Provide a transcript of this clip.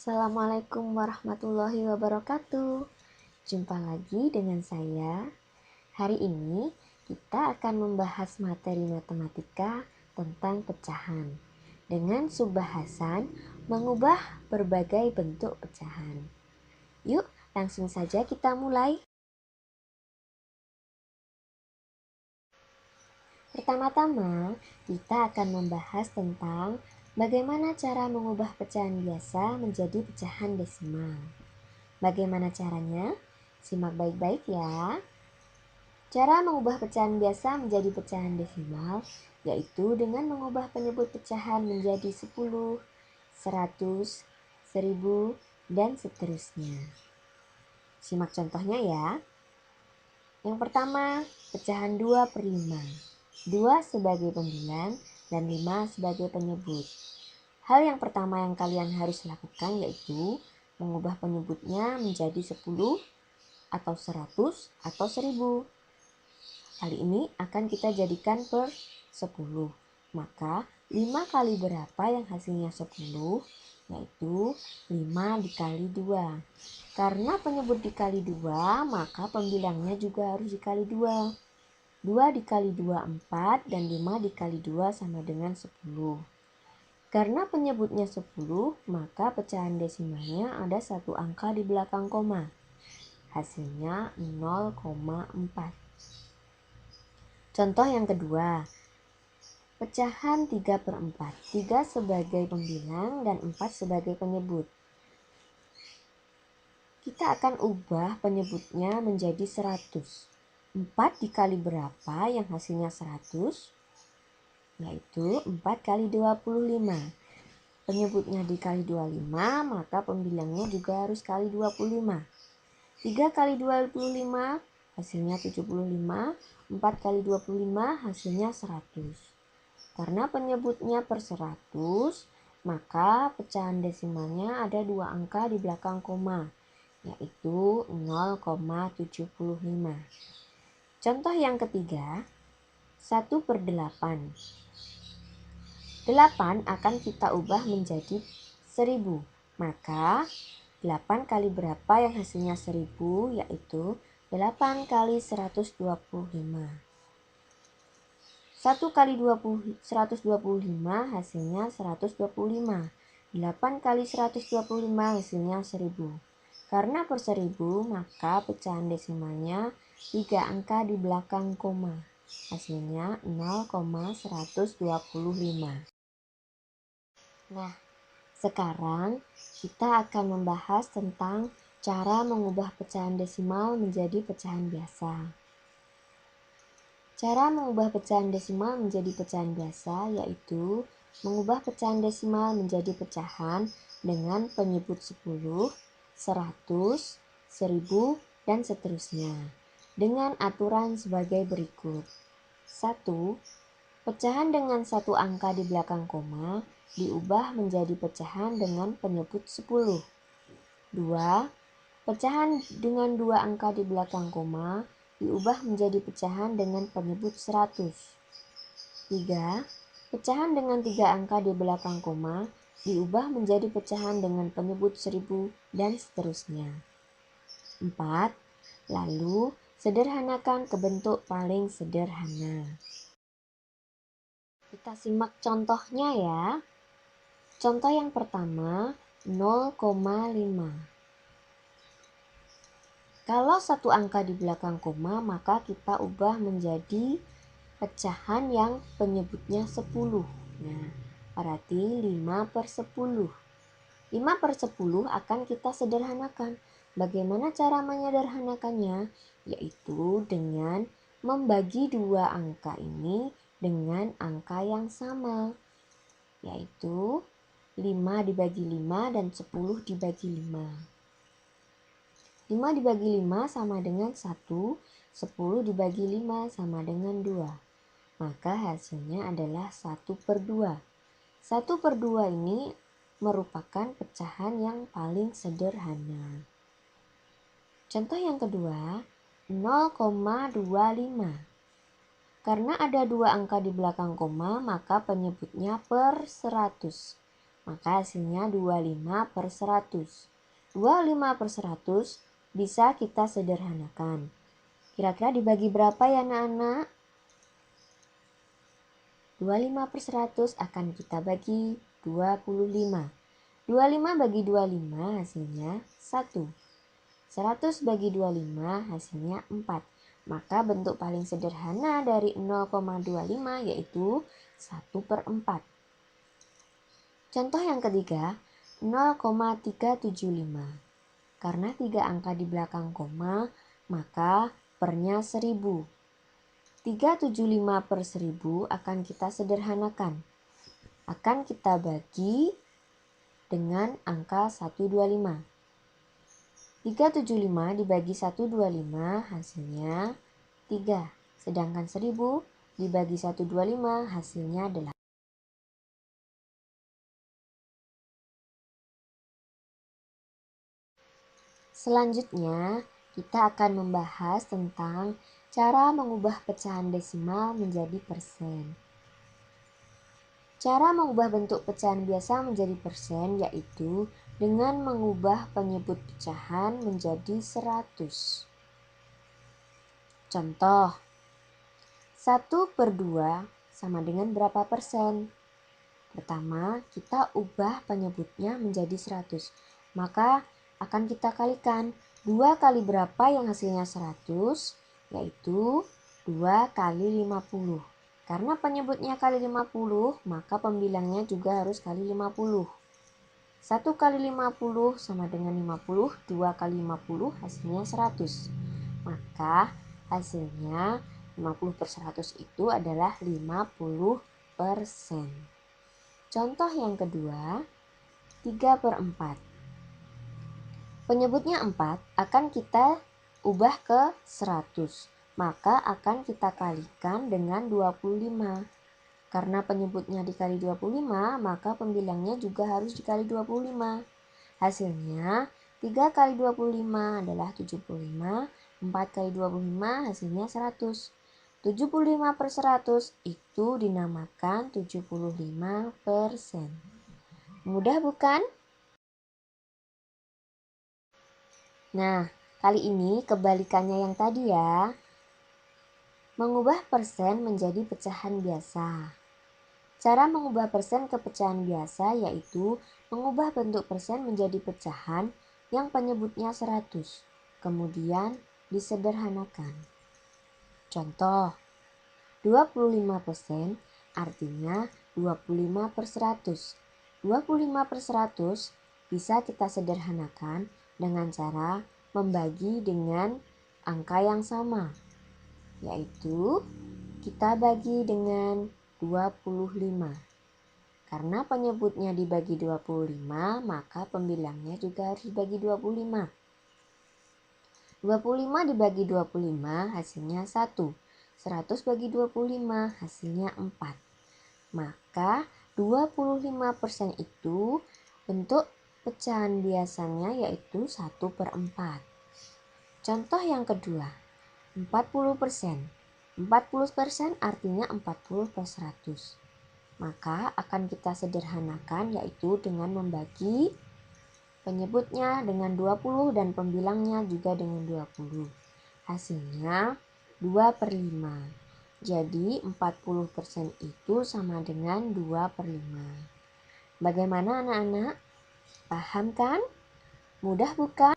Assalamualaikum warahmatullahi wabarakatuh. Jumpa lagi dengan saya. Hari ini kita akan membahas materi matematika tentang pecahan dengan subbahasan mengubah berbagai bentuk pecahan. Yuk, langsung saja kita mulai. Pertama-tama, kita akan membahas tentang bagaimana cara mengubah pecahan biasa menjadi pecahan desimal. Bagaimana caranya? Simak baik-baik ya. Cara mengubah pecahan biasa menjadi pecahan desimal yaitu dengan mengubah penyebut pecahan menjadi 10, 100, 1000, dan seterusnya. Simak contohnya ya. Yang pertama, pecahan 2/5. 2 sebagai pembilang dan 5 sebagai penyebut. Hal yang pertama yang kalian harus lakukan yaitu mengubah penyebutnya menjadi 10 atau 100 atau 1000. Kali ini akan kita jadikan per 10. Maka 5 kali berapa yang hasilnya 10? Yaitu 5 dikali 2. Karena penyebut dikali 2, maka pembilangnya juga harus dikali 2. 2 dikali 2 4 dan 5 dikali 2 sama dengan 10. Karena penyebutnya 10, maka pecahan desimalnya ada satu angka di belakang koma. Hasilnya 0,4. Contoh yang kedua, pecahan 3/4. 3 sebagai pembilang dan 4 sebagai penyebut. Kita akan ubah penyebutnya menjadi 100. 4 dikali berapa yang hasilnya 100? Yaitu 4 kali 25. Penyebutnya dikali 25, maka pembilangnya juga harus kali 25. 3 kali 25 hasilnya 75, 4 kali 25 hasilnya 100. Karena penyebutnya per 100, maka pecahan desimalnya ada dua angka di belakang koma, yaitu 0,75. Contoh yang ketiga, 1/8. 8 akan kita ubah menjadi 1000. Maka 8 kali berapa yang hasilnya 1000? Yaitu 8 kali 125. 1 kali 125 hasilnya 125. 8 kali 125 hasilnya 1000. Karena per 1000, maka pecahan desimalnya 3 angka di belakang koma. Hasilnya 0,125. Nah, sekarang kita akan membahas tentang cara mengubah pecahan desimal menjadi pecahan biasa. Cara mengubah pecahan desimal menjadi pecahan biasa yaitu mengubah pecahan desimal menjadi pecahan dengan penyebut 10, 100, 1000, dan seterusnya. Dengan aturan sebagai berikut. 1. Pecahan dengan satu angka di belakang koma diubah menjadi pecahan dengan penyebut 10. 2. Pecahan dengan dua angka di belakang koma diubah menjadi pecahan dengan penyebut 100. 3. Pecahan dengan 3 angka di belakang koma diubah menjadi pecahan dengan penyebut 1000 dan seterusnya. 4. Lalu sederhanakan ke bentuk paling sederhana. Kita simak contohnya ya. Contoh yang pertama, 0,5. Kalau satu angka di belakang koma, maka kita ubah menjadi pecahan yang penyebutnya 10. Nah, berarti 5/10. 5/10 akan kita sederhanakan. Bagaimana cara menyederhanakannya? Yaitu dengan membagi dua angka ini dengan angka yang sama. Yaitu 5 dibagi 5 dan 10 dibagi 5. 5 dibagi 5 sama dengan 1, 10 dibagi 5 sama dengan 2. Maka hasilnya adalah 1/2. 1/2 ini merupakan pecahan yang paling sederhana. Contoh yang kedua, 0,25. Karena ada dua angka di belakang koma, maka penyebutnya per 100. maka hasilnya 25/100. 25/100 bisa kita sederhanakan. Kira-kira dibagi berapa ya anak-anak? 25/100 akan kita bagi 25. 25 bagi 25 hasilnya 1. 100 bagi 25 hasilnya 4. Maka bentuk paling sederhana dari 0,25 yaitu 1/4. Contoh yang ketiga, 0,375. Karena 3 angka di belakang koma, maka pernya 1000. 375/1000 akan kita sederhanakan. Akan kita bagi dengan angka 125. 375 dibagi 125 hasilnya 3. Sedangkan 1000 dibagi 125 hasilnya 8. Selanjutnya, kita akan membahas tentang cara mengubah pecahan desimal menjadi persen. Cara mengubah bentuk pecahan biasa menjadi persen yaitu dengan mengubah penyebut pecahan menjadi 100. Contoh, 1/2 sama dengan berapa persen? Pertama, kita ubah penyebutnya menjadi 100. Maka akan kita kalikan 2 kali berapa yang hasilnya 100, yaitu 2 kali 50. Karena penyebutnya kali 50, maka pembilangnya juga harus kali 50. 1 kali 50 sama dengan 50, 2 kali 50 hasilnya 100. Maka hasilnya 50/100 itu adalah 50%. Contoh yang kedua, 3/4. Penyebutnya 4 akan kita ubah ke 100. Maka akan kita kalikan dengan 25. Karena penyebutnya dikali 25, maka pembilangnya juga harus dikali 25. Hasilnya 3 kali 25 adalah 75, 4 kali 25 hasilnya 100. 75/100 itu dinamakan 75%. Mudah bukan? Nah, kali ini kebalikannya yang tadi ya. Mengubah persen menjadi pecahan biasa. Cara mengubah persen ke pecahan biasa yaitu mengubah bentuk persen menjadi pecahan yang penyebutnya 100. Kemudian disederhanakan. Contoh, 25% artinya 25/100. 25/100 bisa kita sederhanakan dengan cara membagi dengan angka yang sama, yaitu kita bagi dengan 25. Karena penyebutnya dibagi 25, maka pembilangnya juga harus dibagi 25. 25 dibagi 25 hasilnya 1. 100 bagi 25 hasilnya 4. Maka 25% itu bentuk pecahan biasanya yaitu 1/4. Contoh yang kedua, 40%. 40% artinya 40/100. Maka akan kita sederhanakan yaitu dengan membagi penyebutnya dengan 20 dan pembilangnya juga dengan 20. Hasilnya 2/5. Jadi 40% itu sama dengan 2/5. Bagaimana anak-anak? Paham kan? Mudah bukan?